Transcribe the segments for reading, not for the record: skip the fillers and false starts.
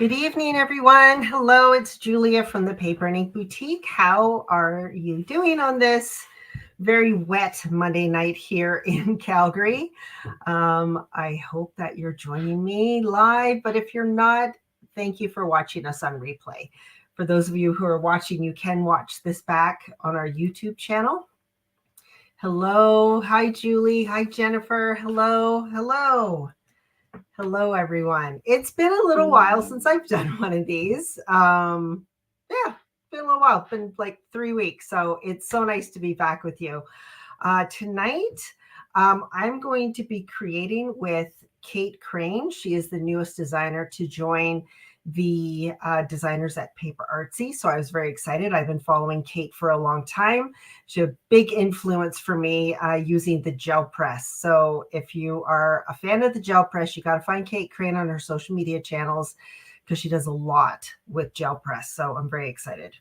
Good evening, everyone. Hello, it's Julia from the Paper and Ink Boutique. How are you doing on this very wet Monday night here in Calgary? I hope that you're joining me live, but if you're not, thank you for watching us on replay. For those of you who are watching, you can watch this back on our YouTube channel. Hello. Hi, Julie. Hi, Jennifer. Hello. Hello. Hello, everyone. It's been a little while since I've done one of these. Yeah, been a little while. It's been like 3 weeks. So it's so nice to be back with you. Tonight, I'm going to be creating with Kate Crane. She is the newest designer to join the designers at PaperArtsy. So I was very excited. I've been following Kate for a long time. She's a big influence for me using the gel press. So if you are a fan of the gel press, you got to find Kate Crane on her social media channels because she does a lot with gel press. So I'm very excited.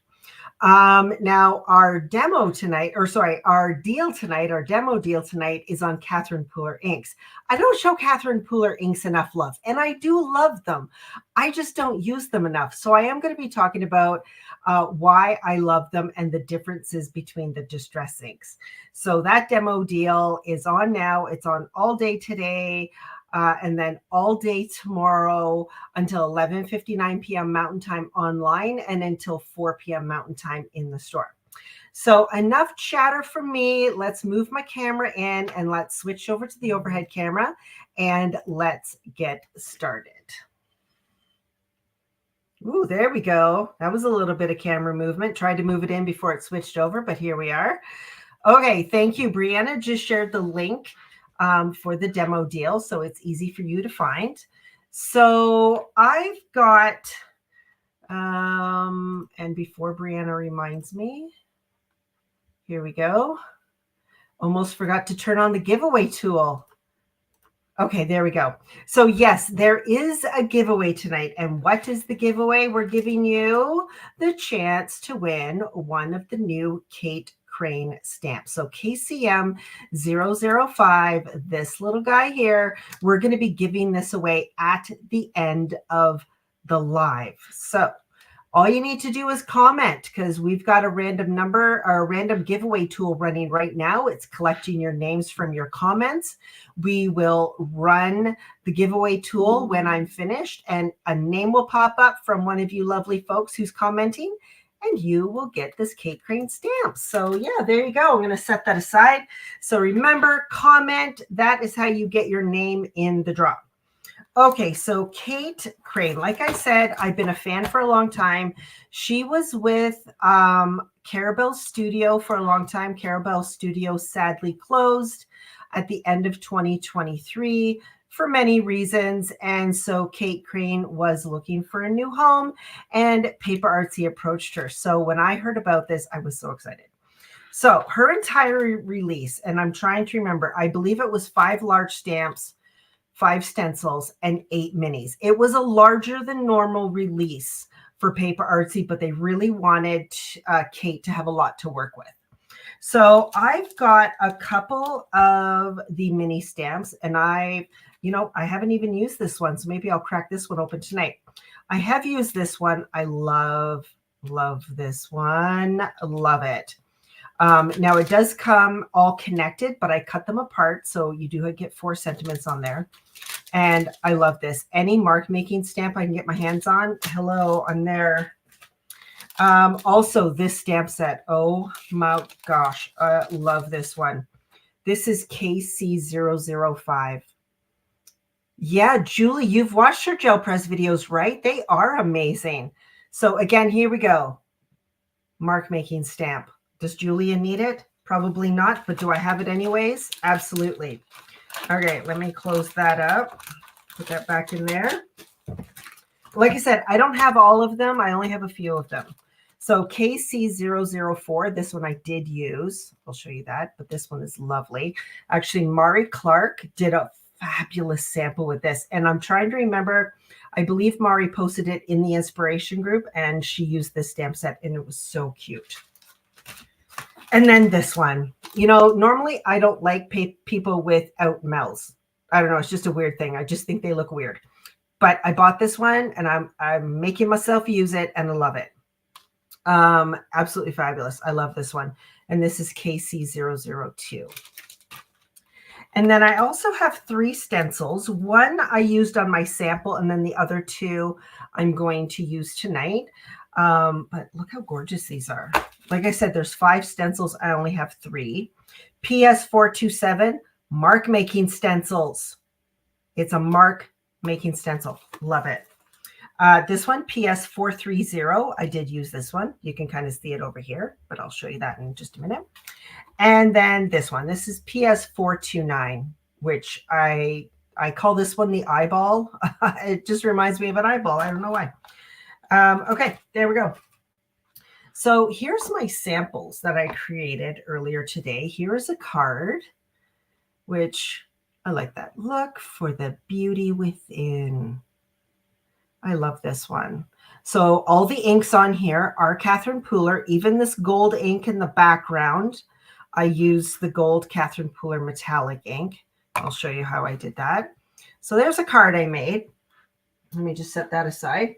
Now our demo tonight, our demo deal tonight is on Catherine Pooler inks. I don't show Catherine Pooler inks enough love, and I do love them. I just don't use them enough. So I am going to be talking about why I love them and the differences between the distress inks. So that demo deal is on now. It's on all day today. And then all day tomorrow until 11:59 p.m. Mountain Time online and until 4 p.m. Mountain Time in the store. So enough chatter from me. Let's move my camera in and let's switch over to the overhead camera and let's get started. Ooh, there we go. That was a little bit of camera movement. Tried to move it in before it switched over, but here we are. Okay, thank you. Brianna just shared the link for the demo deal, so it's easy for you to find. So I've got, and before Brianna reminds me, here we go. Almost forgot to turn on the giveaway tool. Okay, there we go. So yes, there is a giveaway tonight. And what is the giveaway? We're giving you the chance to win one of the new Kate Crane stamps. So KCM 005, this little guy here, we're going to be giving this away at the end of the live. So all you need to do is comment because we've got a random number or a random giveaway tool running right now. It's collecting your names from your comments. We will run the giveaway tool when I'm finished and a name will pop up from one of you lovely folks who's commenting and you will get this Kate Crane stamp. So yeah, there you go. I'm going to set that aside. So remember, comment. That is how you get your name in the draw. Okay, so Kate Crane, like I said, I've been a fan for a long time. She was with Carabelle Studio for a long time. Carabelle Studio sadly closed at the end of 2023 for many reasons. And so Kate Crane was looking for a new home and PaperArtsy approached her. So when I heard about this, I was so excited. So her entire release, and I'm trying to remember, I believe it was 5 large stamps, 5 stencils, and 8 minis. It was a larger than normal release for PaperArtsy, but they really wanted Kate to have a lot to work with. So I've got a couple of the mini stamps, and I haven't even used this one, so maybe I'll crack this one open tonight. I have used this one. I love this one. Love it. Now it does come all connected, but I cut them apart. So you do get 4 sentiments on there. And I love this. Any mark making stamp I can get my hands on. Hello, I'm there. Also this stamp set. Oh my gosh. I love this one. This is KC005. Yeah, Julie, you've watched her gel press videos, right? They are amazing. So again, here we go. Mark making stamp. Does Julia need it? Probably not, but do I have it anyways? Absolutely. Okay, let me close that up. Put that back in there. Like I said, I don't have all of them. I only have a few of them. So KC004, this one I did use. I'll show you that, but this one is lovely. Actually, Mari Clark did a fabulous sample with this, and I'm trying to remember, I believe Mari posted it in the inspiration group, and she used this stamp set, and it was so cute. And then this one, normally I don't like people without mouths. I don't know. It's just a weird thing. I just think they look weird. but I bought this one and I'm making myself use it and I love it. Absolutely fabulous. I love this one. And this is KC002. And then I also have 3 stencils. One I used on my sample, and then the other 2 I'm going to use tonight. But look how gorgeous these are. Like I said, there's 5 stencils. I only have 3. PS427 mark making stencils. It's a mark making stencil. Love it. This one, PS430. I did use this one. You can kind of see it over here, but I'll show you that in just a minute. And then this one, this is PS429, which I call this one the eyeball. It just reminds me of an eyeball. I don't know why. Okay, there we go. So here's my samples that I created earlier today. Here is a card, which I like that. Look for the beauty within. I love this one. So all the inks on here are Catherine Pooler. Even this gold ink in the background, I use the gold Catherine Pooler metallic ink. I'll show you how I did that. So there's a card I made. Let me just set that aside.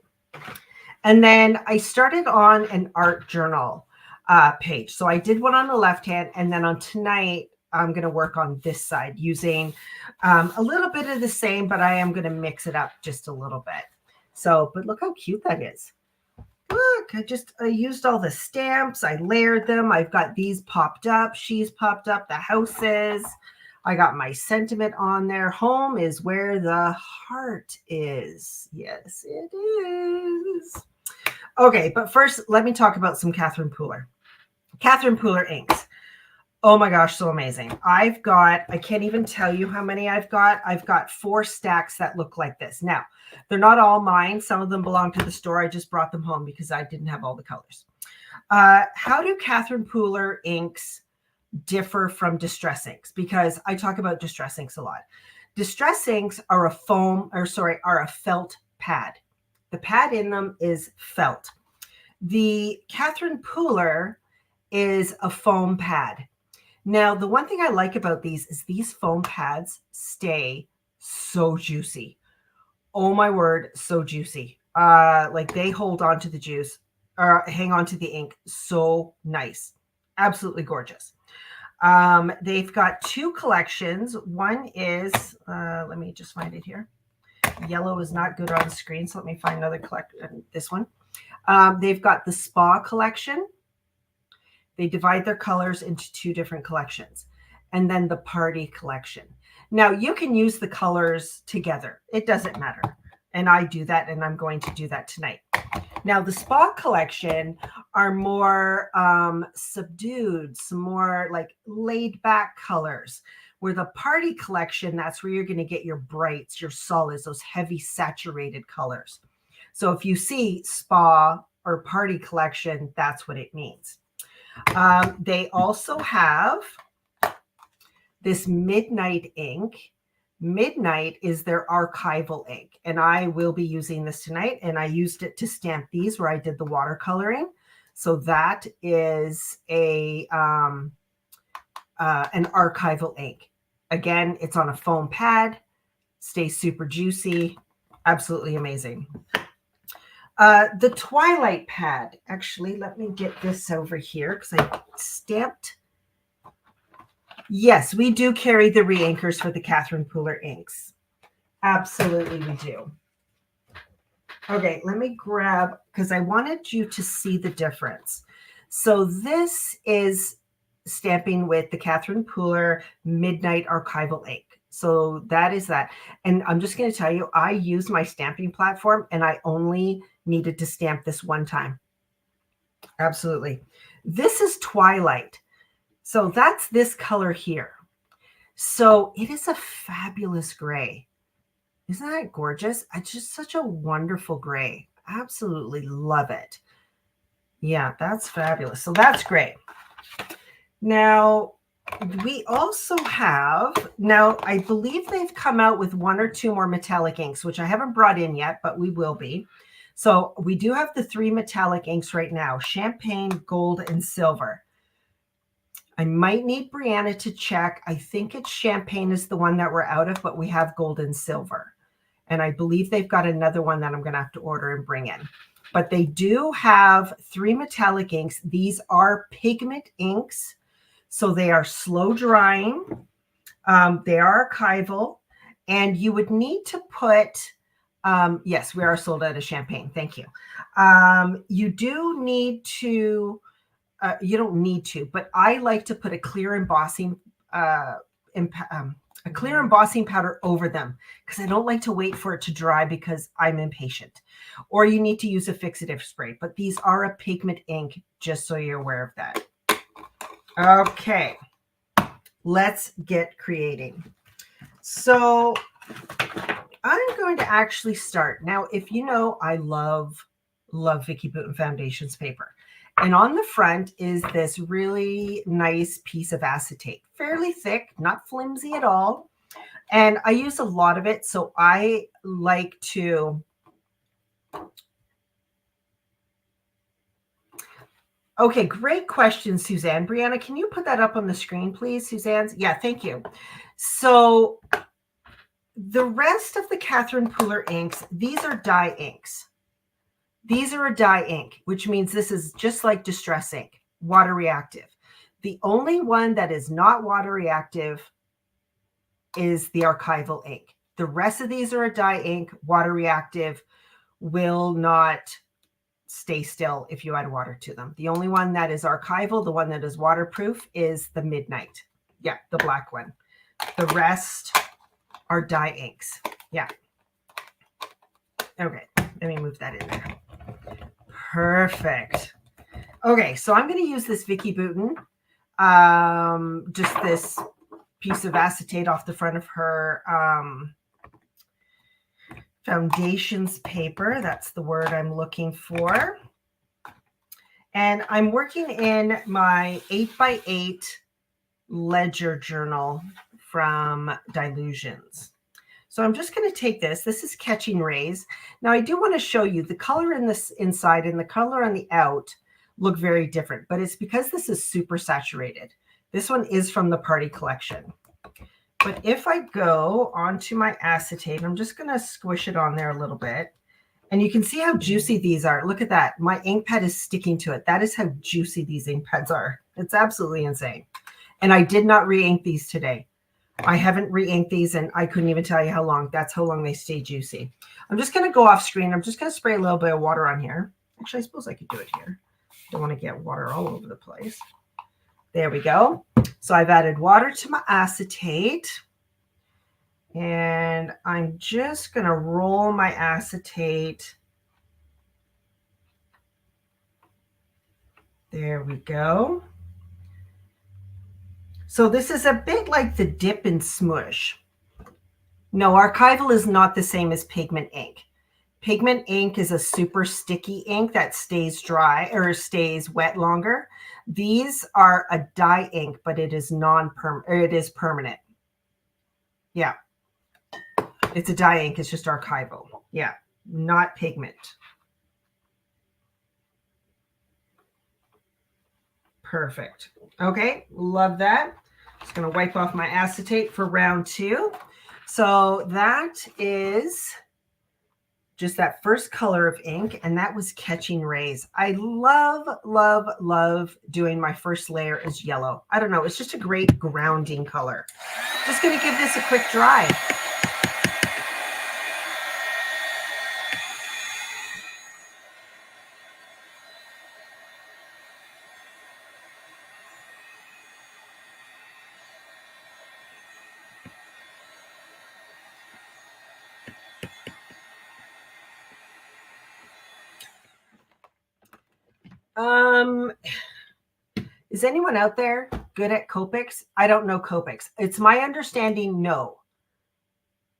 And then I started on an art journal page. So I did one on the left hand, and then on tonight, I'm going to work on this side using a little bit of the same, but I am going to mix it up just a little bit. So, but look how cute that is. Look, I used all the stamps. I layered them. I've got these popped up. She's popped up. The houses. I got my sentiment on there. Home is where the heart is. Yes, it is. Okay, but first, let me talk about some Catherine Pooler. Catherine Pooler inks. Oh my gosh, so amazing. I can't even tell you how many I've got. I've got 4 stacks that look like this. Now, they're not all mine. Some of them belong to the store. I just brought them home because I didn't have all the colors. How do Catherine Pooler inks differ from distress inks? Because I talk about distress inks a lot. Distress inks are a felt pad. The pad in them is felt. The Catherine Pooler is a foam pad. Now, the one thing I like about these is these foam pads stay so juicy. Oh my word, so juicy. Like they hold on to the juice or hang on to the ink. So nice. Absolutely gorgeous. They've got 2 collections. One is, let me just find it here. Yellow is not good on the screen, so let me find another collection. This one. They've got the Spa collection. They divide their colors into 2 different collections. And then the Party collection. Now, you can use the colors together. It doesn't matter. And I do that, and I'm going to do that tonight. Now, the Spa collection are more subdued, some more like laid back colors. Where the Party collection, that's where you're going to get your brights, your solids, those heavy saturated colors. So if you see Spa or Party collection, that's what it means. They also have this Midnight ink. Midnight is their archival ink, and I will be using this tonight, and I used it to stamp these where I did the watercoloring. So that is an archival ink. Again, it's on a foam pad, stays super juicy, absolutely amazing. The Twilight pad, actually, let me get this over here because I stamped. Yes, we do carry the re-inkers for the Catherine Pooler inks. Absolutely, we do. Okay, let me grab, because I wanted you to see the difference. So this is stamping with the Catherine Pooler Midnight Archival ink. So that is that. And I'm just going to tell you, I use my stamping platform and I only needed to stamp this one time. Absolutely. This is Twilight. So that's this color here. So it is a fabulous gray. Isn't that gorgeous? It's just such a wonderful gray. Absolutely love it. Yeah, that's fabulous. So that's great. Now, we also have, now I believe they've come out with 1 or 2 more metallic inks, which I haven't brought in yet, but we will be. So we do have the 3 metallic inks right now, Champagne, Gold, and Silver. I might need Brianna to check. I think it's Champagne is the one that we're out of, but we have Gold and Silver. And I believe they've got another one that I'm going to have to order and bring in. But they do have 3 metallic inks. These are pigment inks. So they are slow drying. They are archival. And you would need to put, yes, we are sold out of champagne. Thank you. You do need to, you don't need to, but I like to put a clear embossing powder over them because I don't like to wait for it to dry because I'm impatient. Or you need to use a fixative spray, but these are a pigment ink, just so you're aware of that. Okay, let's get creating. So I'm going to actually start. Now, if you know, I love Vicki Boutin Foundations paper. And on the front is this really nice piece of acetate, fairly thick, not flimsy at all. And I use a lot of it. So I like to, okay, great question, Suzanne. Brianna, can you put that up on the screen, please, Suzanne? Yeah, thank you. So the rest of the Catherine Pooler inks, these are dye inks. These are a dye ink, which means this is just like Distress ink, water reactive. The only one that is not water reactive is the archival ink. The rest of these are a dye ink, water reactive, will not stay still if you add water to them. The only one that is archival, the one that is waterproof, is the Midnight. Yeah, the black one. The rest are dye inks. Yeah. Okay, let me move that in there. Perfect. Okay, so I'm going to use this Vicki Boutin, just this piece of acetate off the front of her foundations paper. That's the word I'm looking for. And I'm working in my 8x8 ledger journal from Dilutions. So I'm just going to take this. This is Catching Rays. Now I do want to show you the color in this inside and the color on the out look very different, but it's because this is super saturated. This one is from the Party Collection. But if I go onto my acetate, I'm just going to squish it on there a little bit. And you can see how juicy these are. Look at that. My ink pad is sticking to it. That is how juicy these ink pads are. It's absolutely insane. And I did not re-ink these today. I haven't re-inked these and I couldn't even tell you how long. That's how long they stay juicy. I'm just going to go off screen. I'm just going to spray a little bit of water on here. Actually, I suppose I could do it here. Don't want to get water all over the place. There we go. So I've added water to my acetate. And I'm just going to roll my acetate. There we go. So this is a bit like the Dip and Smush. No, archival is not the same as pigment ink. Pigment ink is a super sticky ink that stays dry or stays wet longer. These are a dye ink, but it is it is permanent. Yeah. It's a dye ink. It's just archival. Yeah. Not pigment. Perfect. Okay. Love that. Just going to wipe off my acetate for round 2. So that is just that first color of ink, and that was Catching Rays. I love, love, love doing my first layer as yellow. I don't know. It's just a great grounding color. Just going to give this a quick dry. Is anyone out there good at Copics? I don't know Copics. It's my understanding, no.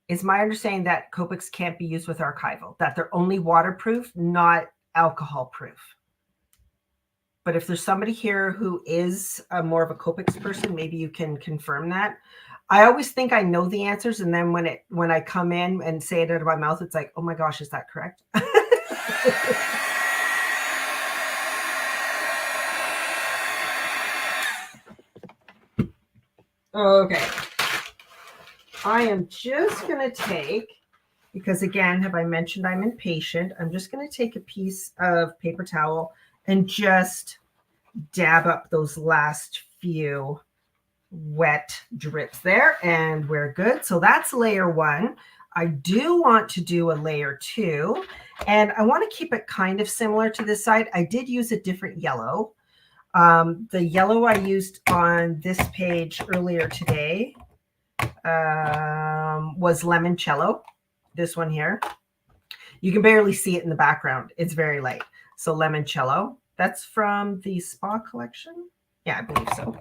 It's my understanding that Copics can't be used with archival, that they're only waterproof, not alcohol proof. But if there's somebody here who is more of a Copics person, maybe you can confirm that. I always think I know the answers, and then when I come in and say it out of my mouth, it's like, oh my gosh, is that correct? Okay. I am just going to take because again, have I mentioned I'm impatient? I'm just going to take a piece of paper towel and just dab up those last few wet drips there, and we're good. So that's layer 1. I do want to do a layer 2, and I want to keep it kind of similar to this side. I did use a different yellow. The yellow I used on this page earlier today was Limoncello, this one here. You can barely see it in the background. It's very light. So Limoncello, that's from the Spa collection. Yeah, I believe so.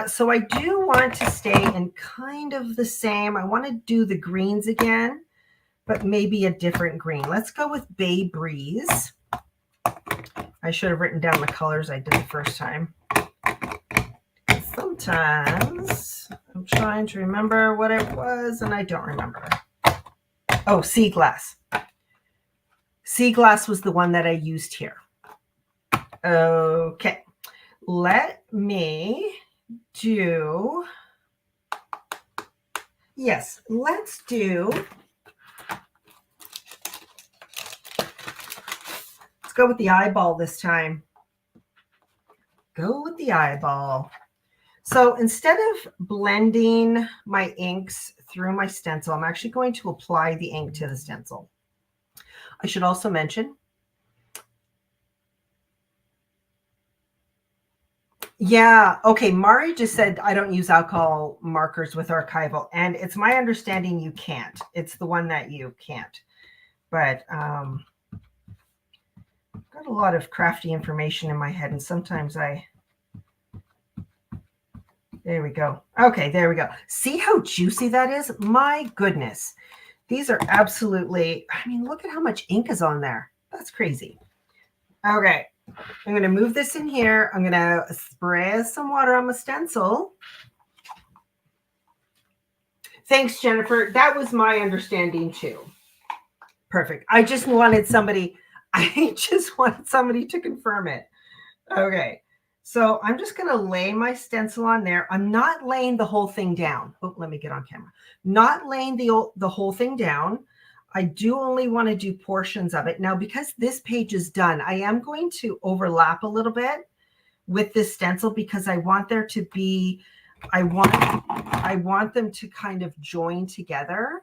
So I do want to stay in kind of the same. I want to do the greens again, but maybe a different green. Let's go with Bay Breeze. I should have written down the colors I did the first time. Sometimes I'm trying to remember what it was and I don't remember. Oh, Sea Glass. Sea Glass was the one that I used here. Okay, let me do, yes, let's do, let's go with the eyeball this time. Go with the eyeball. So instead of blending my inks through my stencil, I'm actually going to apply the ink to the stencil. I should also mention, yeah, okay, Mari just said I don't use alcohol markers with archival, and it's my understanding you can't. It's the one that you can't. But got a lot of crafty information in my head, and sometimes there we go. Okay, there we go. See how juicy that is? My goodness. These are absolutely, I mean, look at how much ink is on there. That's crazy. Okay, I'm going to move this in here. I'm going to spray some water on my stencil. Thanks, Jennifer. That was my understanding too. Perfect. I just wanted somebody to confirm it. Okay. So I'm just going to lay my stencil on there. I'm not laying the whole thing down. Oh, let me get on camera. Not laying the whole thing down. I do only want to do portions of it. Now, because this page is done, I am going to overlap a little bit with this stencil because I want there to be, I want them to kind of join together.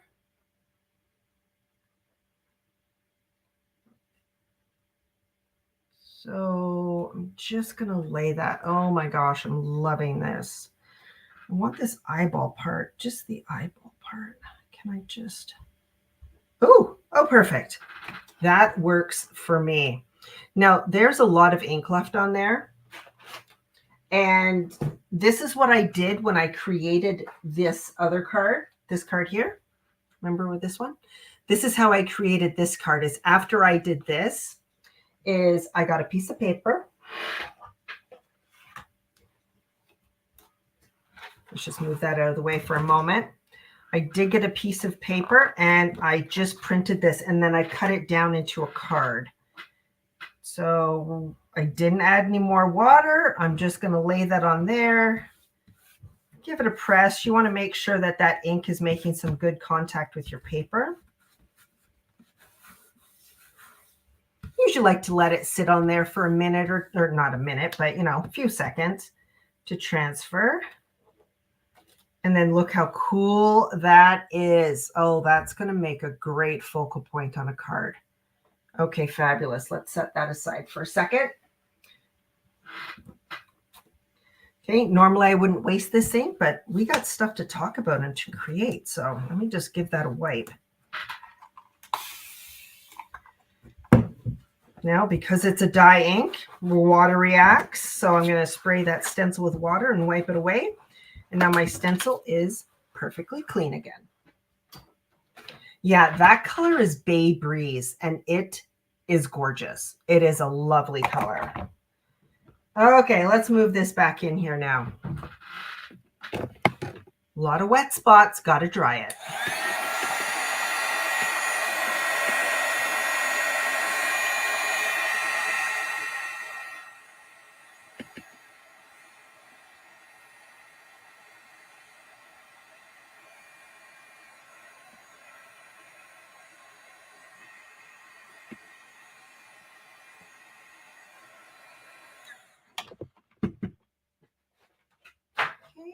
So I'm just going to lay that. Oh my gosh, I'm loving this. I want this eyeball part, just the eyeball part. Can I just, oh, perfect. That works for me. Now, there's a lot of ink left on there. And this is what I did when I created this other card, this card here. Remember with this one? This is how I created this card. Is after I did this, is I got a piece of paper. Let's just move that out of the way for a moment. I did get a piece of paper and I just printed this and then I cut it down into a card. So I didn't add any more water. I'm just going to lay that on there. Give it a press. You want to make sure that that ink is making some good contact with your paper. Usually like to let it sit on there for a minute or not a minute, but you know, a few seconds to transfer. And then look how cool that is. Oh, that's going to make a great focal point on a card. Okay, fabulous. Let's set that aside for a second. Okay, normally I wouldn't waste this ink, but we got stuff to talk about and to create. So let me just give that a wipe. Now, because it's a dye ink, water reacts. So I'm going to spray that stencil with water and wipe it away. And now my stencil is perfectly clean again. Yeah, that color is Bay Breeze, and it is gorgeous. It is a lovely color. Okay, let's move this back in here now. A lot of wet spots, got to dry it.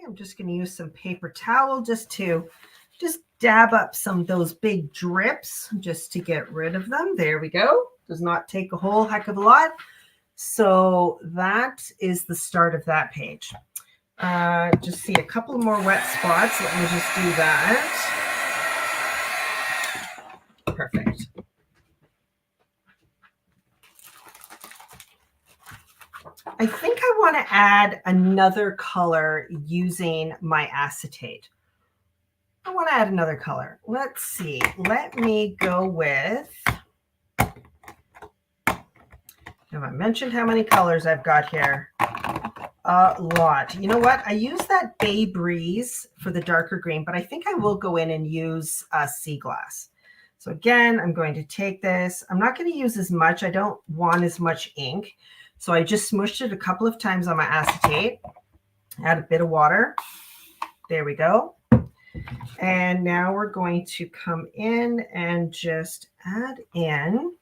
I'm just going to use some paper towel just to dab up some of those big drips just to get rid of them. There we go. Does not take a whole heck of a lot. So that is the start of that page. Just see a couple more wet spots. Let me just do that. Perfect. I think I want to add another color using my acetate. I want to add another color. Let's see. Let me go with, have I mentioned how many colors I've got here? A lot. You know what? I use that Bay Breeze for the darker green, but I think I will go in and use sea glass. So again, I'm going to take this. I'm not going to use as much. I don't want as much ink. So I just smushed it a couple of times on my acetate. Add a bit of water. There we go. And now we're going to come in and just add in.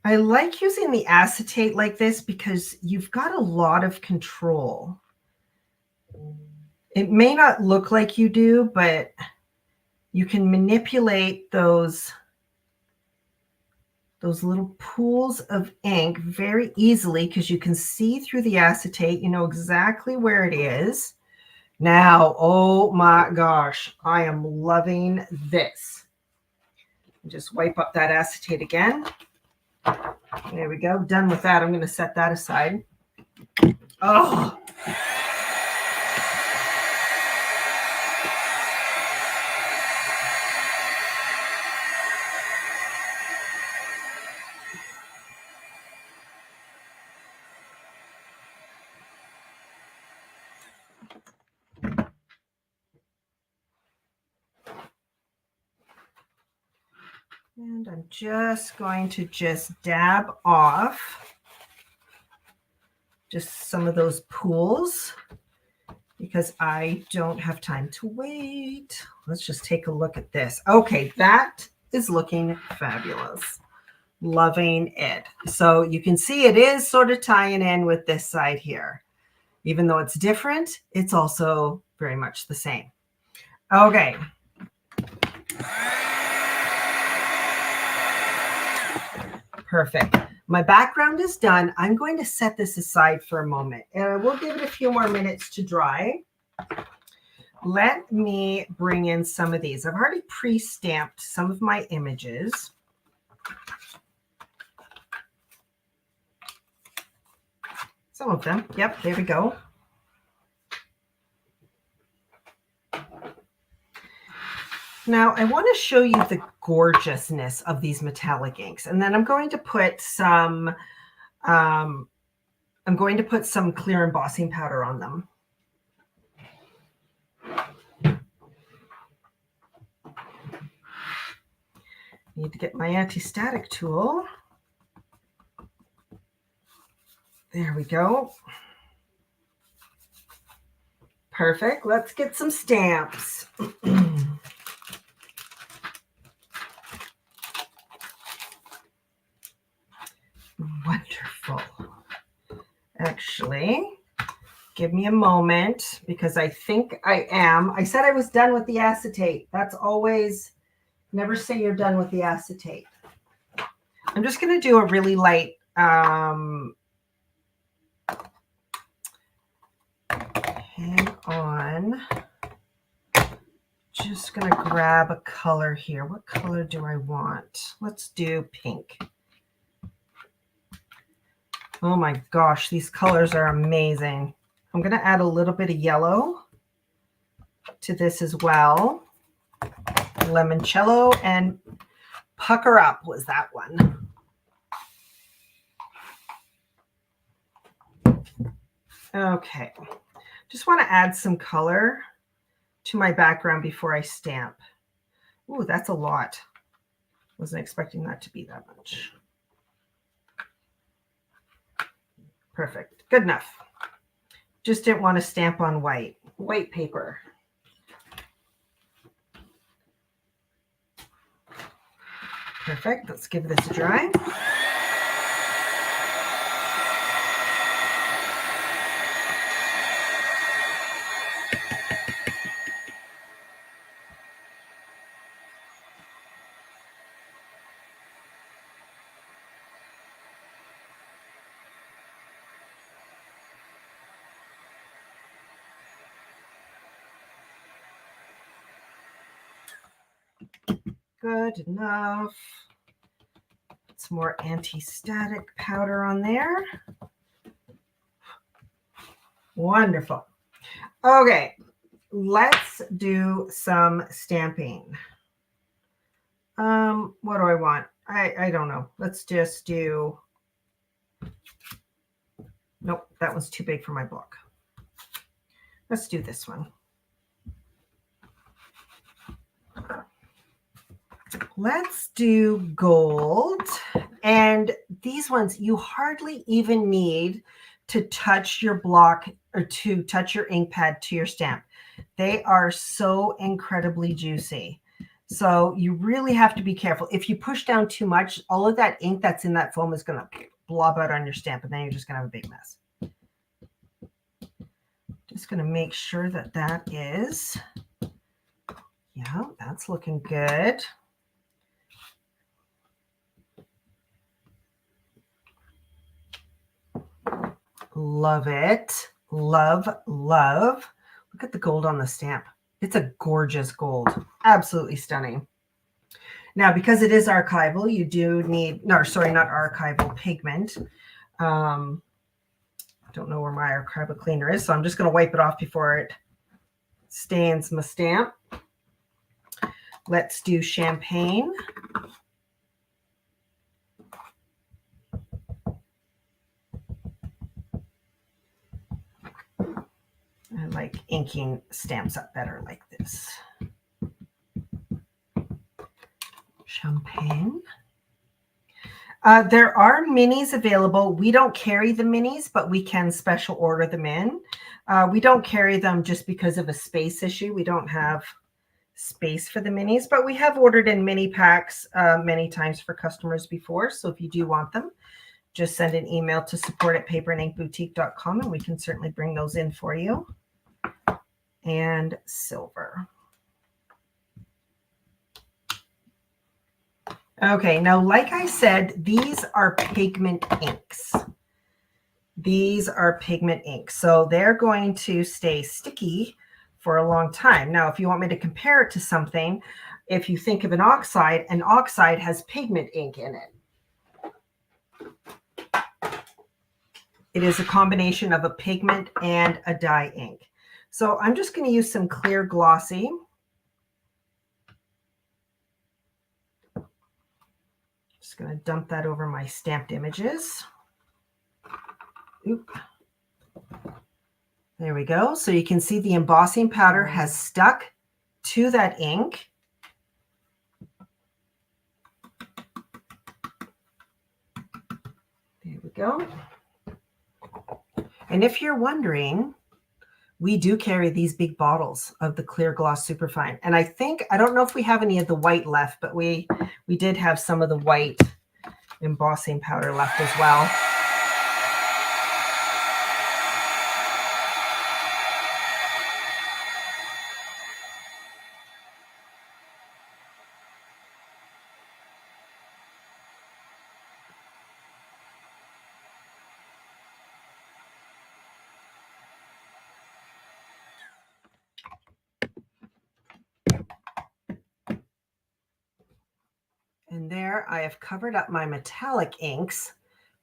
I like using the acetate like this because you've got a lot of control. It may not look like you do, but you can manipulate those little pools of ink very easily because you can see through the acetate. You know exactly where it is. Now, oh my gosh, I am loving this. Just wipe up that acetate again. There we go. Done with that. I'm going to set that aside. Oh. And I'm just going to dab off just some of those pools because I don't have time to wait. Let's just take a look at this. Okay, that is looking fabulous. Loving it. So you can see it is sort of tying in with this side here. Even though it's different, it's also very much the same. Okay. Perfect. My background is done. I'm going to set this aside for a moment and we'll give it a few more minutes to dry. Let me bring in some of these. I've already pre-stamped some of my images. Some of them. Yep, there we go. Now, I want to show you the gorgeousness of these metallic inks. And then I'm going to put some clear embossing powder on them. Need to get my anti-static tool. There we go. Perfect. Let's get some stamps. Wonderful. Actually, give me a moment because I think I am. I said I was done with the acetate. That's always, never say you're done with the acetate. I'm just going to do a really light hang on. Just going to grab a color here. What color do I want? Let's do pink. Oh my gosh, these colors are amazing. I'm going to add a little bit of yellow to this as well. Limoncello and Pucker Up was that one. Okay, just want to add some color to my background before I stamp. Ooh, that's a lot. Wasn't expecting that to be that much. Perfect. Good enough. Just didn't want to stamp on white paper. Perfect. Let's give this a dry. Good enough. Put some more anti-static powder on there. Wonderful. Okay, let's do some stamping. What do I want? I don't know. Let's just do, nope, that one's too big for my block. Let's do this one. Let's do gold. And these ones, you hardly even need to touch your block or to touch your ink pad to your stamp. They are so incredibly juicy. So you really have to be careful. If you push down too much, all of that ink that's in that foam is going to blob out on your stamp, and then you're just going to have a big mess. Just going to make sure that that is, yeah, that's looking good. Love it. Love, love. Look at the gold on the stamp. It's a gorgeous gold. Absolutely stunning. Now, because it is archival, you do need, no, sorry, not archival, pigment. I don't know where my archival cleaner is, so I'm just going to wipe it off before it stains my stamp. Let's do champagne. I like inking stamps up better like this. Champagne. There are minis available. We don't carry the minis, but we can special order them in. We don't carry them just because of a space issue. We don't have space for the minis, but we have ordered in mini packs many times for customers before. So if you do want them, just send an email to support@paperinkinkboutique.com and we can certainly bring those in for you. And silver. Okay, now like I said, these are pigment inks. These are pigment inks, so they're going to stay sticky for a long time. Now, if you want me to compare it to something, if you think of an oxide has pigment ink in it. It is a combination of a pigment and a dye ink. So I'm just going to use some clear glossy. Just going to dump that over my stamped images. Oop. There we go. So you can see the embossing powder has stuck to that ink. There we go. And if you're wondering, we do carry these big bottles of the clear gloss superfine. And I don't know if we have any of the white left, but we did have some of the white embossing powder left as well. And there I have covered up my metallic inks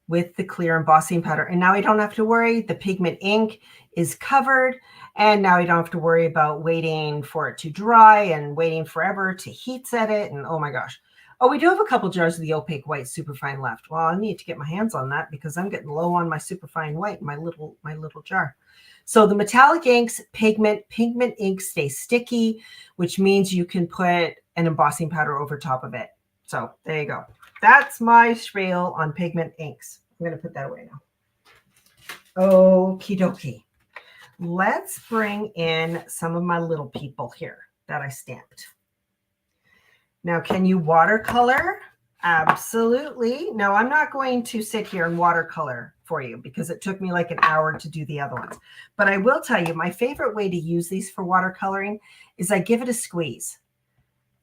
with the clear embossing powder. And now I don't have to worry. The pigment ink is covered. And now I don't have to worry about waiting for it to dry and waiting forever to heat set it. And oh my gosh. Oh, we do have a couple jars of the opaque white superfine left. Well, I need to get my hands on that because I'm getting low on my superfine white in my little jar. So the metallic inks, pigment ink stays sticky, which means you can put an embossing powder over top of it. So there you go. That's my spiel on pigment inks. I'm going to put that away now. Okie dokie. Let's bring in some of my little people here that I stamped. Now, can you watercolor? Absolutely. No, I'm not going to sit here and watercolor for you because it took me like an hour to do the other ones. But I will tell you, my favorite way to use these for watercoloring is I give it a squeeze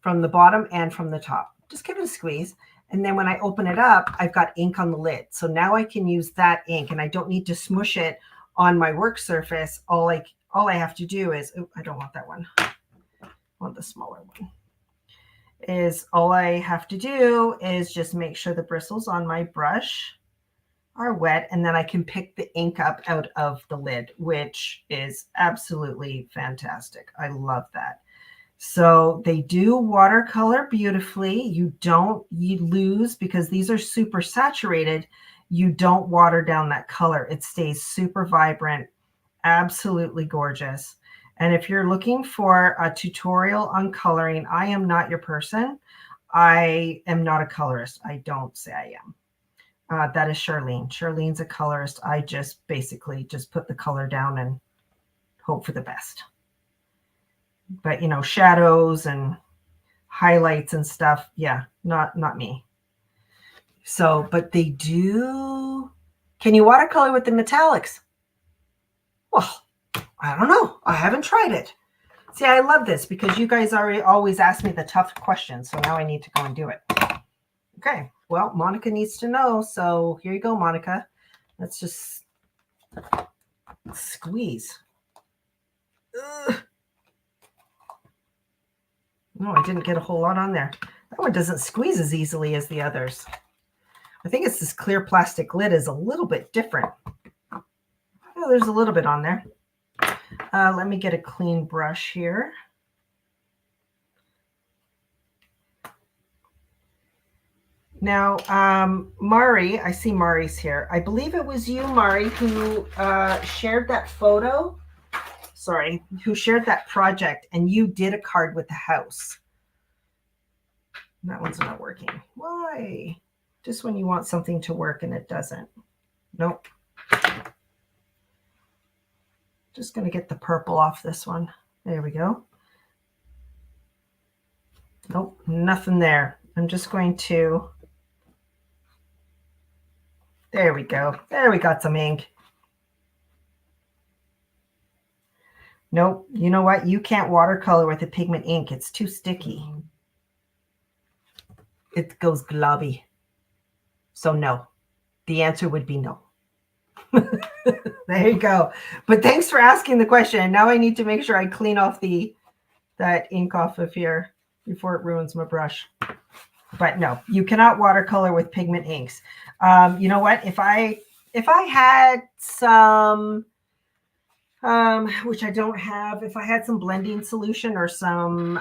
from the bottom and from the top. Just give it a squeeze. And then when I open it up, I've got ink on the lid. So now I can use that ink and I don't need to smush it on my work surface. All I have to do is, oh, I don't want that one. I want the smaller one. is all I have to do is just make sure the bristles on my brush are wet, and then I can pick the ink up out of the lid, which is absolutely fantastic. I love that. So they do watercolor beautifully. You lose, because these are super saturated, you don't water down that color. It stays super vibrant, absolutely gorgeous. And if you're looking for a tutorial on coloring, I am not your person. I am not a colorist. I don't say I am. That is Charlene. Charlene's a colorist. I just basically just put the color down and hope for the best. But, you know, shadows and highlights and stuff, yeah, not me. So, but they do. Can you watercolor with the metallics? Well, I don't know. I haven't tried it. See, I love this because you guys always ask me the tough questions. So now I need to go and do it. Okay. Well, Monica needs to know. So here you go, Monica. Let's just squeeze. Ugh. No, I didn't get a whole lot on there. That one doesn't squeeze as easily as the others. I think it's this clear plastic lid is a little bit different. Oh, there's a little bit on there. Let me get a clean brush here. Now, Mari, I see Mari's here. I believe it was you, Mari, who shared that photo. Sorry, who shared that project, and you did a card with the house. That one's not working. Why? Just when you want something to work and it doesn't. Nope. Just going to get the purple off this one. There we go. Nope, nothing there. I'm just going to... There we go. There we got some ink. Nope. You know what? You can't watercolor with a pigment ink. It's too sticky. It goes globby. So no. The answer would be no. There you go. But thanks for asking the question. Now I need to make sure I clean off that ink off of here before it ruins my brush. But no, you cannot watercolor with pigment inks. You know what? If I had some, which I don't have, if I had some blending solution or some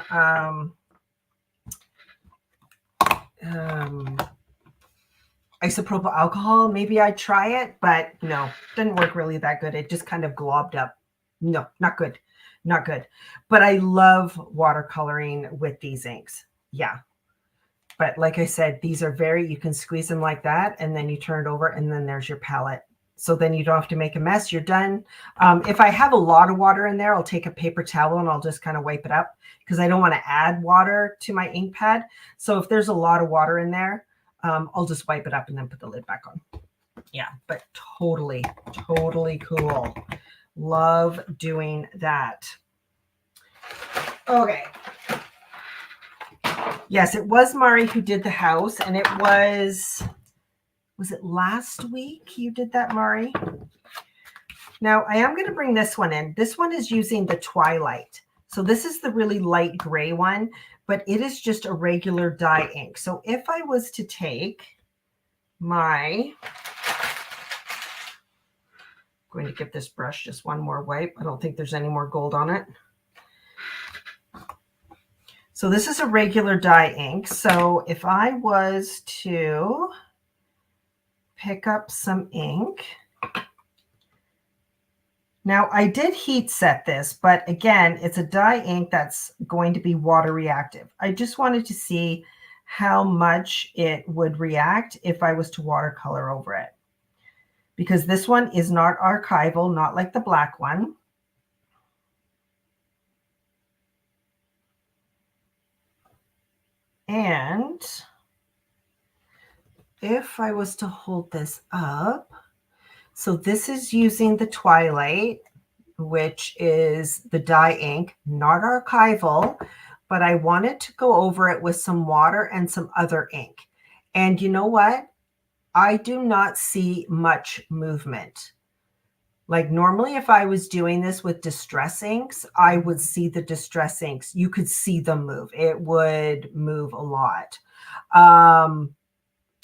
isopropyl alcohol, maybe I'd try it, but no, didn't work really that good. It just kind of globbed up. No, not good. Not good. But I love watercoloring with these inks. Yeah. But like I said, these are you can squeeze them like that, and then you turn it over, and then there's your palette. So then you don't have to make a mess. You're done. If I have a lot of water in there, I'll take a paper towel and I'll just kind of wipe it up because I don't want to add water to my ink pad. So if there's a lot of water in there, I'll just wipe it up and then put the lid back on. Yeah, but totally, totally cool. Love doing that. Okay. Yes, it was Mari who did the house, and it was it last week you did that, Mari? Now, I am going to bring this one in. This one is using the Twilight. So this is the really light gray one, but it is just a regular dye ink. So if I was to take my... I'm going to give this brush just one more wipe. I don't think there's any more gold on it. So this is a regular dye ink. So if I was to pick up some ink. Now I did heat set this, but again, it's a dye ink that's going to be water reactive. I just wanted to see how much it would react if I was to watercolor over it. Because this one is not archival, not like the black one. And if I was to hold this up, so this is using the Twilight, which is the dye ink, not archival, but I wanted to go over it with some water and some other ink. And you know what? I do not see much movement. Like normally if I was doing this with distress inks, I would see the distress inks. You could see them move. It would move a lot.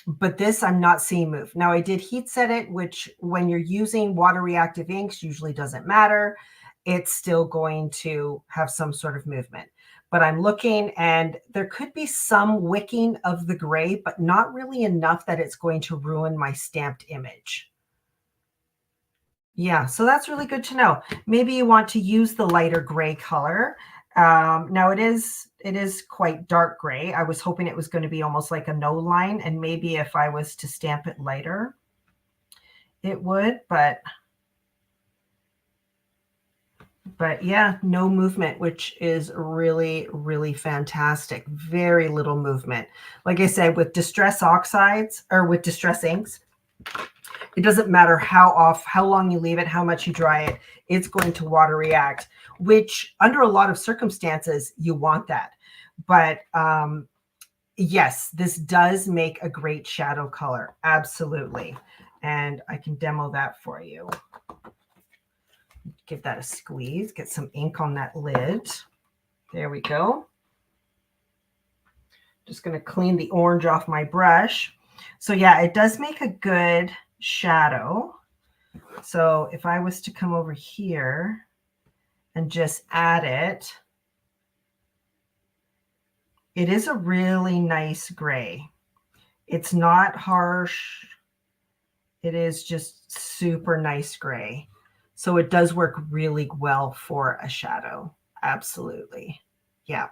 But this I'm not seeing move. Now I did heat set it, which when you're using water reactive inks usually doesn't matter. It's still going to have some sort of movement. But I'm looking and there could be some wicking of the gray, but not really enough that it's going to ruin my stamped image. Yeah, so that's really good to know. Maybe you want to use the lighter gray color. Now it is quite dark gray. I was hoping it was going to be almost like a no line, and maybe if I was to stamp it lighter, it would, but yeah, no movement, which is really, really fantastic. Very little movement. Like I said, with distress oxides or with distress inks, it doesn't matter how long you leave it, how much you dry it, it's going to water react, which under a lot of circumstances, you want that. But yes, this does make a great shadow color. Absolutely. And I can demo that for you. Give that a squeeze, get some ink on that lid. There we go. Just going to clean the orange off my brush. So yeah, it does make a good shadow. So if I was to come over here and just add it, it is a really nice gray. It's not harsh. It is just super nice gray. So it does work really well for a shadow. Absolutely. Yeah.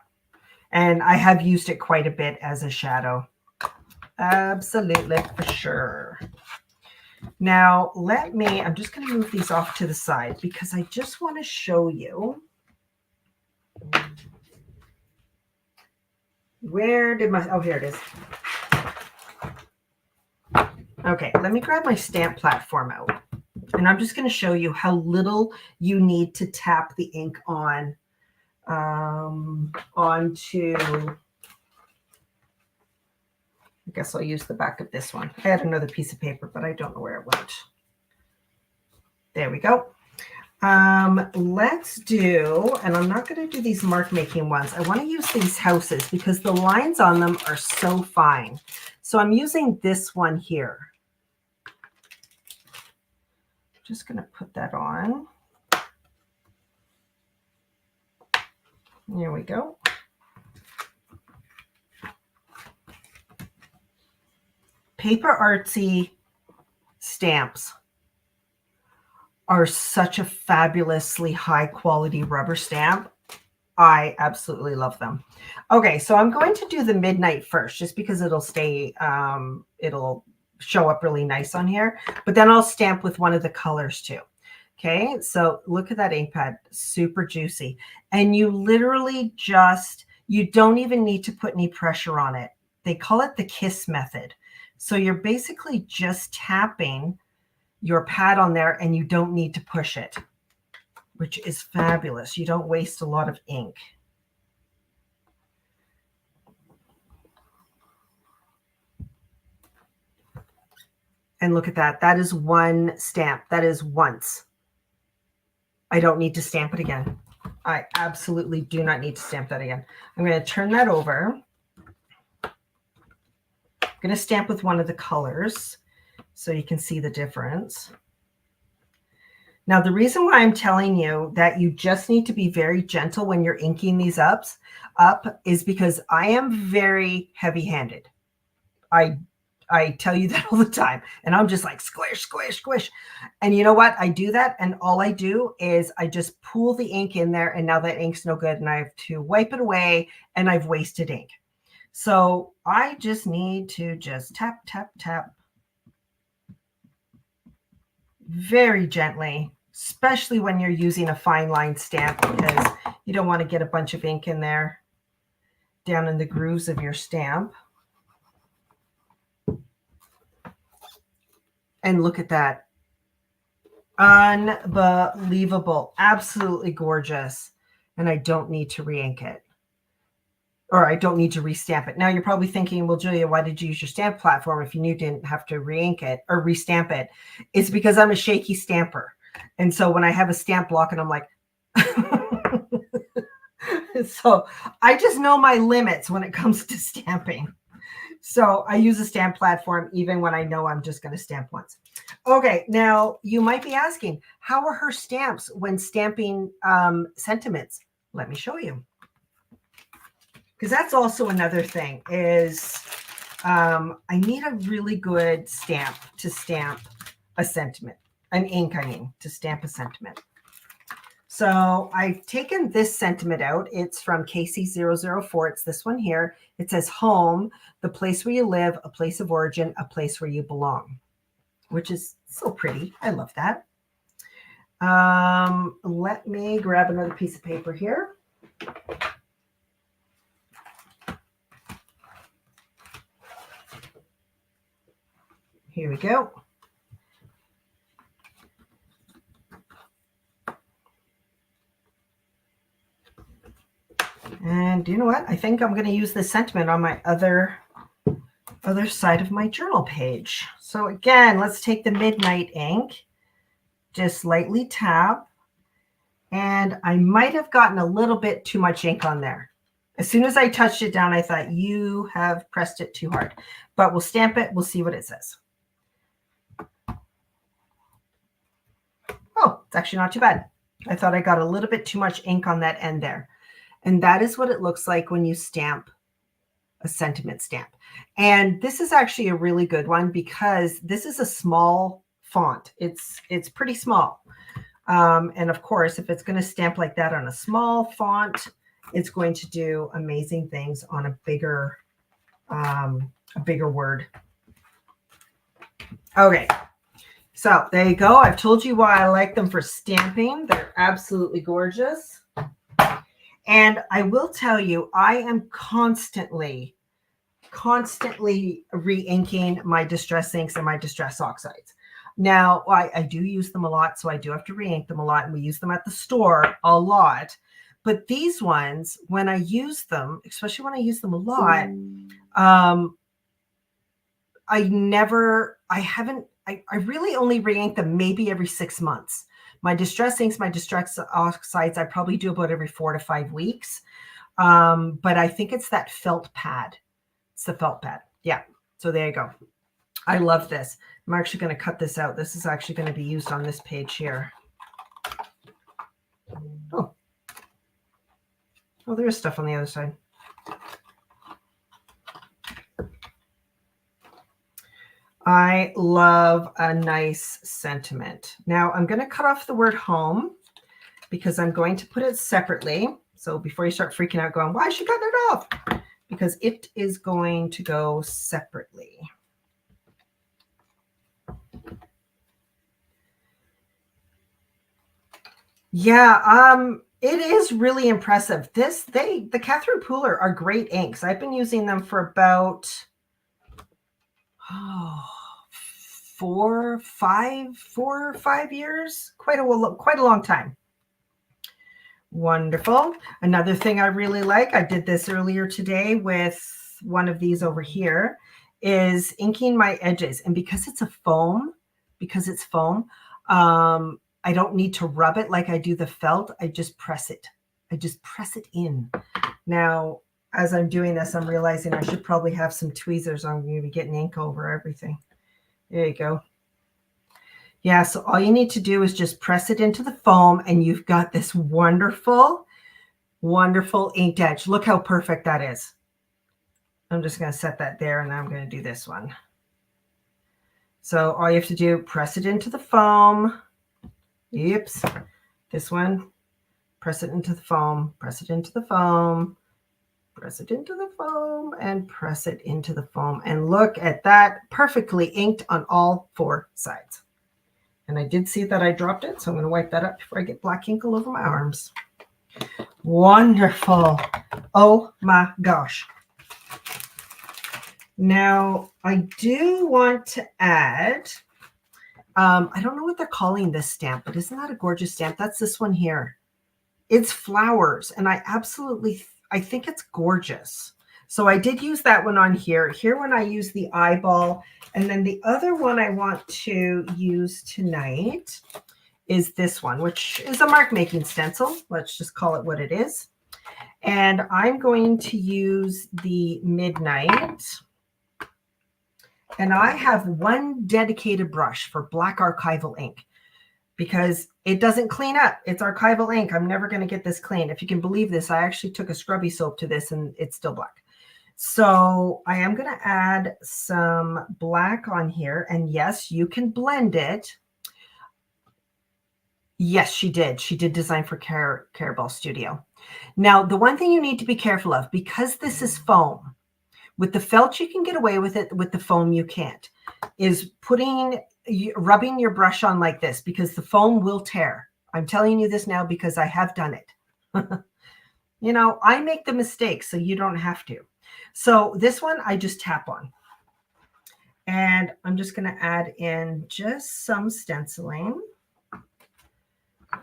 And I have used it quite a bit as a shadow. Absolutely, for sure. Now, I'm just going to move these off to the side because I just want to show you. Where did oh, here it is. Okay, let me grab my stamp platform out. And I'm just going to show you how little you need to tap the ink on onto, I guess I'll use the back of this one. I had another piece of paper, but I don't know where it went. There we go. Let's do, and I'm not going to do these mark making ones. I want to use these houses because the lines on them are so fine. So I'm using this one here. Just going to put that on. There we go. PaperArtsy stamps are such a fabulously high quality rubber stamp. I absolutely love them. Okay, so I'm going to do the midnight first, just because it'll stay, it'll show up really nice on here, but then I'll stamp with one of the colors too. Okay, so look at that ink pad, super juicy. And you literally you don't even need to put any pressure on it. They call it the kiss method. So you're basically just tapping your pad on there and you don't need to push it, which is fabulous. You don't waste a lot of ink. And look at that. That is one stamp. That is once. I don't need to stamp it again. I absolutely do not need to stamp that again. I'm going to turn that over. I'm going to stamp with one of the colors so you can see the difference. Now, the reason why I'm telling you that you just need to be very gentle when you're inking these up is because I am very heavy-handed. I tell you that all the time. And I'm just like squish, squish, squish. And you know what? I do that. And all I do is I just pool the ink in there. And now that ink's no good. And I have to wipe it away. And I've wasted ink. So I just need to just tap, tap, tap. Very gently, especially when you're using a fine line stamp, because you don't want to get a bunch of ink in there down in the grooves of your stamp. And look at that. Unbelievable. Absolutely gorgeous. And I don't need to re-ink it. Or I don't need to restamp it. Now you're probably thinking, well, Julia, why did you use your stamp platform if you knew you didn't have to re-ink it or restamp it? It's because I'm a shaky stamper. And so when I have a stamp block and I'm like, so I just know my limits when it comes to stamping. So I use a stamp platform even when I know I'm just going to stamp once. Okay, now you might be asking, how are her stamps when stamping sentiments? Let me show you. Because that's also another thing is I need a really good stamp to stamp a sentiment, an ink, I mean, to stamp a sentiment. So I've taken this sentiment out. It's from KC004. It's this one here. It says home, the place where you live, a place of origin, a place where you belong, which is so pretty. I love that. Let me grab another piece of paper here. Here we go. And you know what? I think I'm going to use this sentiment on my other side of my journal page. So again, let's take the midnight ink, just lightly tap. And I might have gotten a little bit too much ink on there. As soon as I touched it down, I thought you have pressed it too hard. But we'll stamp it. We'll see what it says. Oh, it's actually not too bad. I thought I got a little bit too much ink on that end there. And that is what it looks like when you stamp a sentiment stamp. And this is actually a really good one because this is a small font. It's pretty small. And of course, if it's going to stamp like that on a small font, it's going to do amazing things on a bigger word. Okay. So there you go. I've told you why I like them for stamping. They're absolutely gorgeous. And I will tell you, I am constantly re-inking my distress inks and my distress oxides. Now, I do use them a lot, so I do have to re-ink them a lot, and we use them at the store a lot. But these ones, when I use them, especially when I use them a lot, I really only re-ink them maybe every 6 months. My distress inks, my distress oxides, I probably do about every 4 to 5 weeks. But I think it's that felt pad. It's the felt pad. Yeah. So there you go. I love this. I'm actually going to cut this out. This is actually going to be used on this page here. Oh, there is stuff on the other side. I love a nice sentiment. Now I'm going to cut off the word home because I'm going to put it separately. So before you start freaking out going, why is she cutting it off? Because it is going to go separately. Yeah, it is really impressive. The Catherine Pooler are great inks. I've been using them for about 4 or 5 years, quite a long time. Wonderful. Another thing I really like, I did this earlier today with one of these over here, is inking my edges. And because it's foam, I don't need to rub it like I do the felt. I just press it. I just press it in. Now, as I'm doing this, I'm realizing I should probably have some tweezers. I'm going to be getting ink over everything. There you go. Yeah, so all you need to do is just press it into the foam and you've got this wonderful, wonderful inked edge. Look how perfect that is. I'm just going to set that there and I'm going to do this one. So all you have to do, press it into the foam. Oops. This one, press it into the foam, press it into the foam, press it into the foam, and press it into the foam. And look at that, perfectly inked on all 4 sides. And I did see that I dropped it, so I'm going to wipe that up before I get black ink all over my arms. Wonderful. Oh my gosh. Now, I do want to add, I don't know what they're calling this stamp, but isn't that a gorgeous stamp? That's this one here. It's flowers, and I think it's gorgeous. So I did use that one on here. Here when I use the eyeball, and then the other one I want to use tonight is this one, which is a mark making stencil. Let's just call it what it is. And I'm going to use the Midnight. And I have one dedicated brush for black archival ink because it doesn't clean up. It's archival ink. I'm never going to get this clean. If you can believe this, I actually took a scrubby soap to this and it's still black. So I am going to add some black on here. And yes, you can blend it. Yes, she did. She did design for Carabelle Studio. Now, the one thing you need to be careful of, because this is foam, with the felt you can get away with it, with the foam you can't, is rubbing your brush on like this, because the foam will tear. I'm telling you this now because I have done it. You know, I make the mistake, so you don't have to. So this one I just tap on. And I'm just going to add in just some stenciling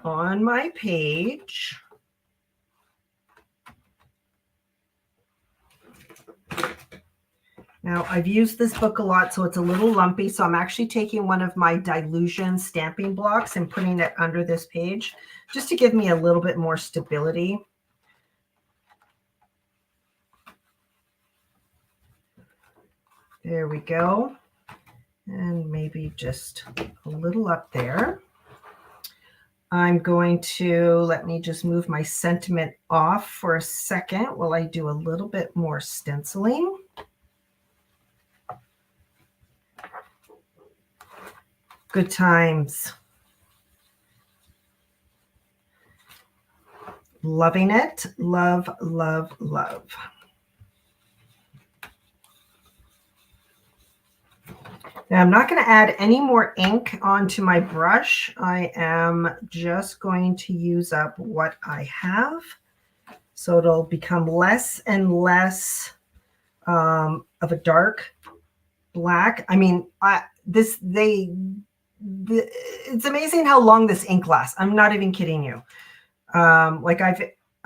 on my page. Now, I've used this book a lot, so it's a little lumpy. So I'm actually taking one of my Dilution stamping blocks and putting it under this page just to give me a little bit more stability. There we go. And maybe just a little up there. I'm going to, let me just move my sentiment off for a second while I do a little bit more stenciling. Good times. Loving it. Love, love, love. Now I'm not going to add any more ink onto my brush. I am just going to use up what I have. So it'll become less and less of a dark black. I mean, it's amazing how long this ink lasts. I'm not even kidding you. Like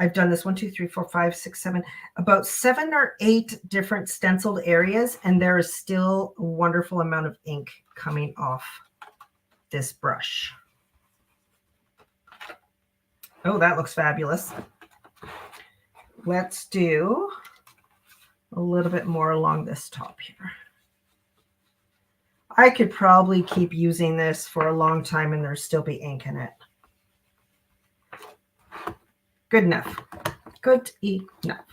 I've done this 1, 2, 3, 4, 5, 6, 7, about 7 or 8 different stenciled areas, and there is still a wonderful amount of ink coming off this brush. Oh, that looks fabulous. Let's do a little bit more along this top here. I could probably keep using this for a long time and there'd still be ink in it. Good enough. Good enough.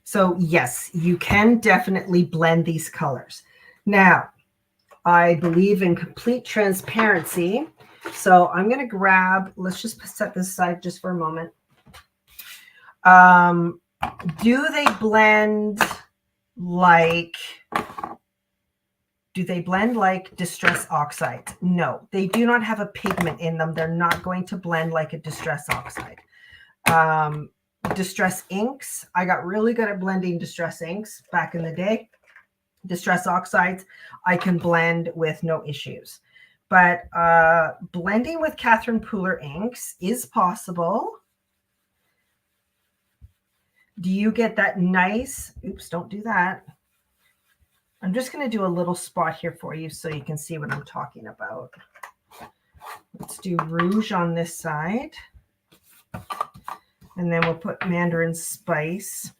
So yes, you can definitely blend these colors. Now, I believe in complete transparency. So I'm going to grab, let's just set this aside just for a moment. Do they blend like Distress Oxide? No, they do not have a pigment in them. They're not going to blend like a Distress Oxide. Distress inks, I got really good at blending distress inks back in the day. Distress oxides, I can blend with no issues. But blending with Catherine Pooler inks is possible. Do you get that nice, oops, don't do that. I'm just going to do a little spot here for you so you can see what I'm talking about. Let's do rouge on this side. And then we'll put Mandarin Spice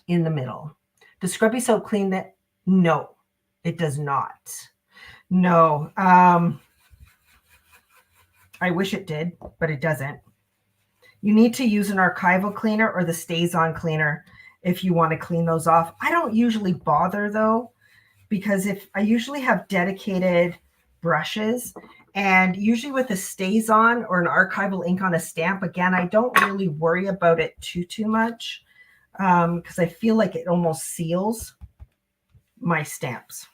in the middle. Does Scrubby Soap clean that? No, it does not. No. I wish it did, but it doesn't. You need to use an archival cleaner or the StazOn cleaner if you want to clean those off. I don't usually bother though, because if I usually have dedicated brushes, and usually with a StazOn or an archival ink on a stamp, again, I don't really worry about it too much because I feel like it almost seals my stamps.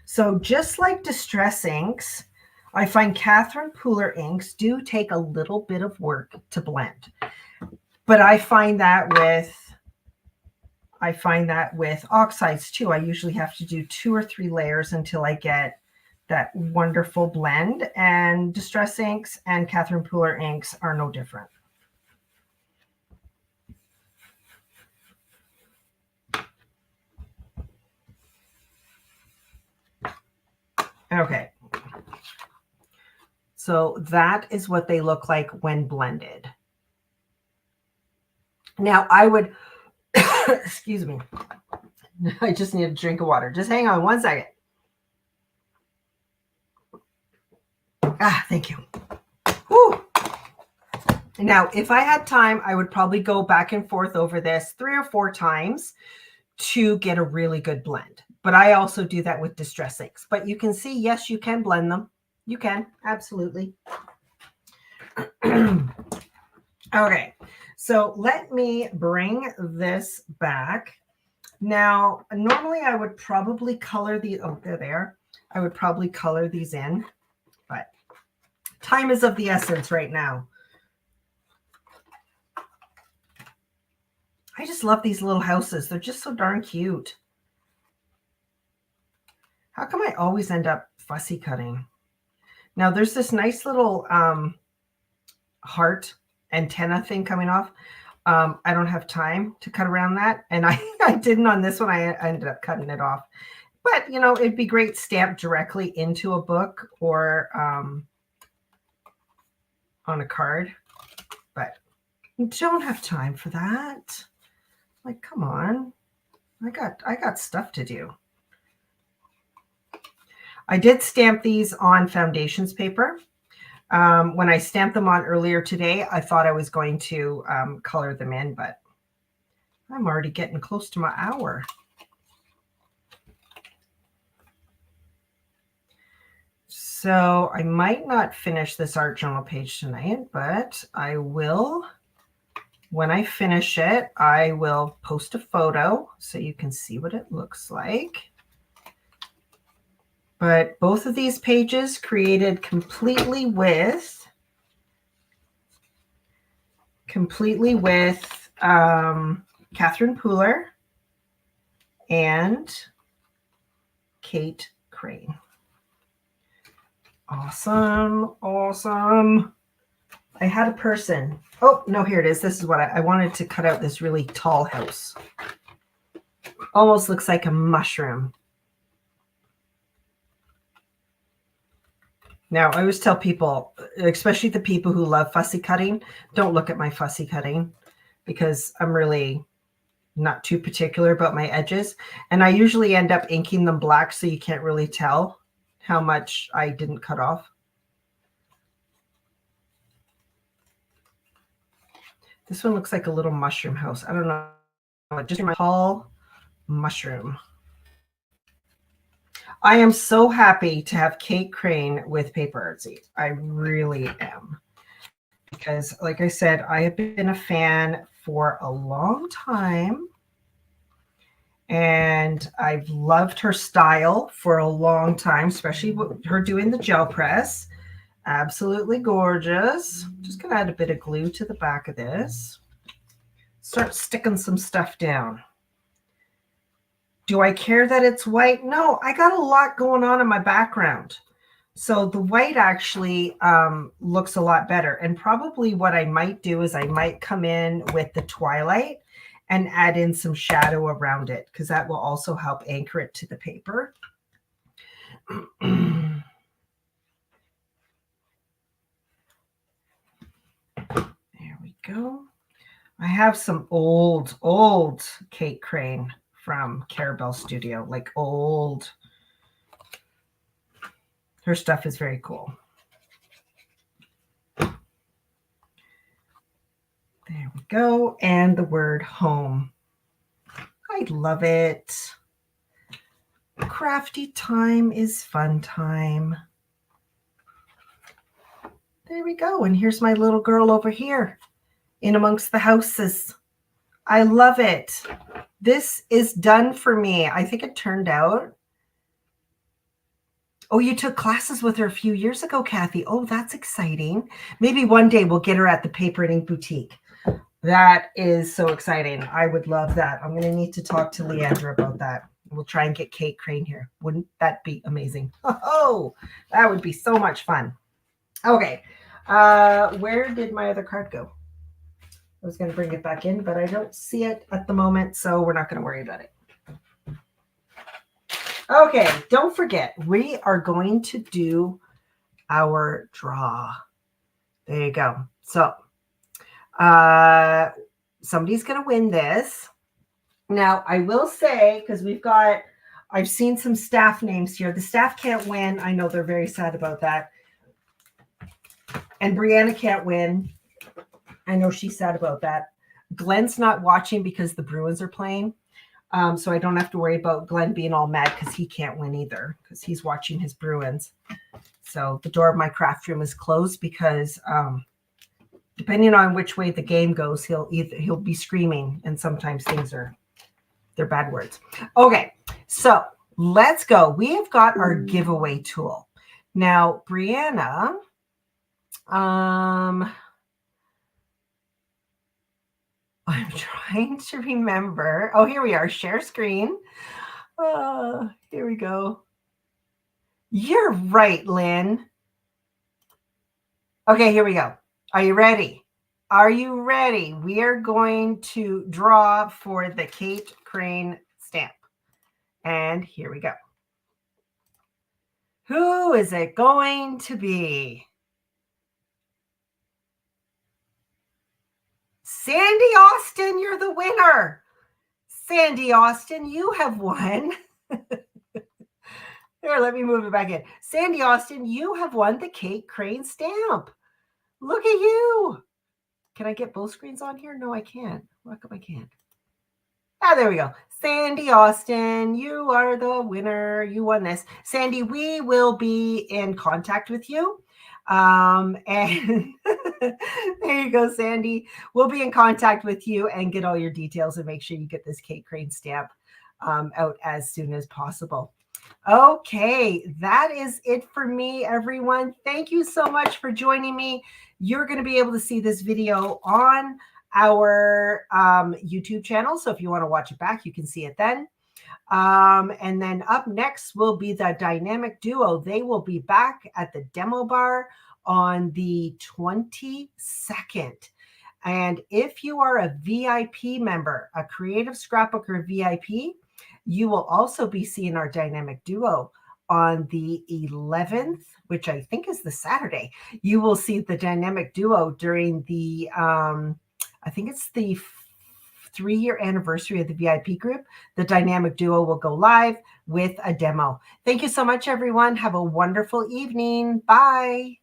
So just like Distress inks, I find Catherine Pooler inks do take a little bit of work to blend. But I find that with oxides too. I usually have to do 2 or 3 layers until I get that wonderful blend. And Distress inks and Catherine Pooler inks are no different. Okay. So that is what they look like when blended. Now I would, excuse me, I just need a drink of water. Just hang on one second. Ah, thank you. Whew. Now, if I had time, I would probably go back and forth over this 3 or 4 times to get a really good blend. But I also do that with distress inks. But you can see, yes, you can blend them. You can, absolutely. Okay, so let me bring this back. Now, normally I would probably color these. Oh, there they are. I would probably color these in, but time is of the essence right now. I just love these little houses. They're just so darn cute. How come I always end up fussy cutting? Now there's this nice little heart antenna thing coming off. I don't have time to cut around that. And I didn't on this one. I ended up cutting it off. But, you know, it'd be great stamped directly into a book or on a card. But I don't have time for that. Like, come on. I got stuff to do. I did stamp these on foundations paper. When I stamped them on earlier today, I thought I was going to color them in, but I'm already getting close to my hour. So I might not finish this art journal page tonight, but I will. When I finish it, I will post a photo so you can see what it looks like. But both of these pages created completely with Catherine Pooler and Kate Crane. Awesome, awesome. I had a person. Oh, no, here it is. This is what I wanted to cut out this really tall house. Almost looks like a mushroom. Now, I always tell people, especially the people who love fussy cutting, don't look at my fussy cutting because I'm really not too particular about my edges. And I usually end up inking them black so you can't really tell how much I didn't cut off. This one looks like a little mushroom house. I don't know. Just a tall mushroom. I am so happy to have Kate Crane with PaperArtsy. I really am. Because, like I said, I have been a fan for a long time. And I've loved her style for a long time, especially her doing the gel press. Absolutely gorgeous. Just going to add a bit of glue to the back of this. Start sticking some stuff down. Do I care that it's white? No, I got a lot going on in my background. So the white actually looks a lot better. And probably what I might do is I might come in with the twilight and add in some shadow around it because that will also help anchor it to the paper. There we go. I have some old Kate Crane from Carabelle Studio, like old. Her stuff is very cool. There we go. And the word home. I love it. Crafty time is fun time. There we go. And here's my little girl over here in amongst the houses. I love it. This is done for me. I think it turned out. Oh, you took classes with her a few years ago, Kathy. Oh, that's exciting. Maybe one day we'll get her at the Paper and Ink Boutique. That is so exciting. I would love that. I'm going to need to talk to Leandra about that. We'll try and get Kate Crane here. Wouldn't that be amazing? Oh, that would be so much fun. Okay. Where did my other card go? I was going to bring it back in, but I don't see it at the moment, so we're not going to worry about it. Okay, don't forget, we are going to do our draw. There you go. So somebody's going to win this. Now, I will say, because I've seen some staff names here. The staff can't win. I know they're very sad about that. And Brianna can't win. I know she's sad about that. Glenn's not watching because the Bruins are playing. So I don't have to worry about Glenn being all mad because he can't win either because he's watching his Bruins. So the door of my craft room is closed because depending on which way the game goes, he'll be screaming, and sometimes they're bad words. Okay, so let's go. We have got our giveaway tool. Now, Brianna, I'm trying to remember. Oh, here we are. Share screen. Here we go. You're right, Lynn. Okay, here we go. Are you ready? Are you ready? We are going to draw for the Kate Crane stamp. And here we go. Who is it going to be? Sandy Austin, you're the winner. Sandy Austin, you have won. Here, let me move it back in. Sandy Austin, you have won the Kate Crane stamp. Look at you. Can I get both screens on here? No, I can't. How come I can't? Ah, there we go. Sandy Austin, you are the winner. You won this. Sandy, we will be in contact with you. And there you go, Sandy. We'll be in contact with you and get all your details and make sure you get this Kate Crane stamp out as soon as possible. Okay, that is it for me, everyone. Thank you so much for joining me. You're going to be able to see this video on our YouTube channel. So if you want to watch it back, you can see it then. And then up next will be the Dynamic Duo. They will be back at the demo bar on the 22nd. And if you are a VIP member, a Creative Scrapbooker VIP, you will also be seeing our Dynamic Duo on the 11th, which I think is the Saturday. You will see the Dynamic Duo during the, I think it's the 3-year anniversary of the VIP group. The Dynamic Duo will go live with a demo. Thank you so much, everyone. Have a wonderful evening. Bye.